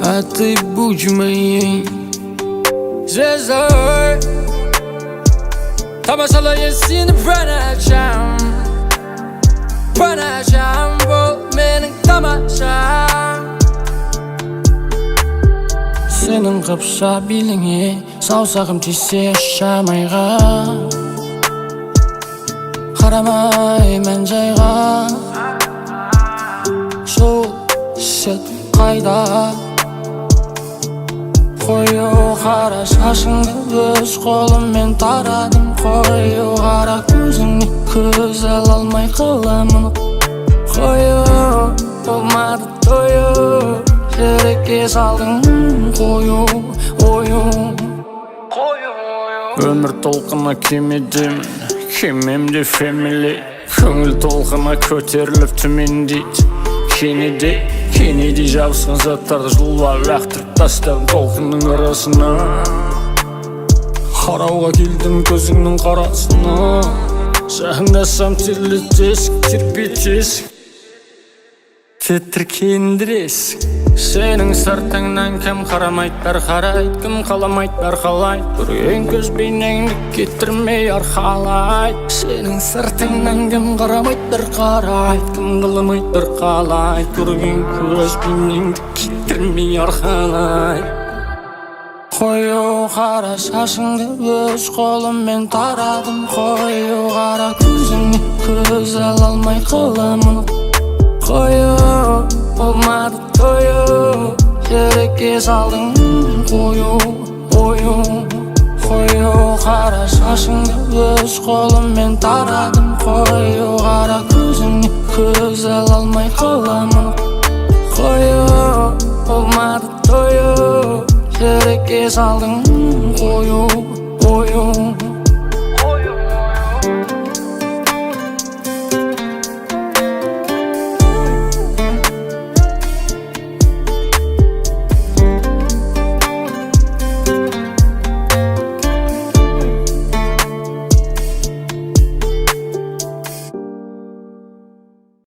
А ты будь моей звездой, тамашалай сені бір ночам бұл менің тамашам. Сенің қапса беліңе саусағым тисе шамайға, қарамай мән жайға. Сол сәт қайда қою қара шашыңды өз қолыммен тарадым. Қою қара көзіңе көз ала алмай қаламын. Қою болмады тою, жүрекке салдың қою ойың. Өмір толқына кемедемін, кемемде фэмили. Көңіл толқына көтеріліп төмендейді. Кенеди жабысқан заттарды жұлып лақтырып тастадым толқынның арасына. Қарауға келдім көзіңнің қарасына, жақындасам терлетесің, тербетесің, тітіркендіресің. Сенің сыртыңнан кім қарамайды, бәрі қарайды, кім қаламайды, бәрі қалайды. Көрген көз бейнеңді кетірмей арқалайды. Сенің сыртыңнан кім қарамайды, бәрі қарайды, кім қаламайды, бәрі қалайды. Көрген көз бейнеңді кетірмей арқалайды. Қою қара шашыңды өз қолыммен тарадым. Қою қара көзіңе көз ала алмай қаламын. Қою болмады тою, жүрекке салдың қою ойың. Қою қара шашыңды өз қолыммен тарадым. Қою қара көзіңе көз ала алмай қаламын. Қою болмады тою, жүрекке салдың қою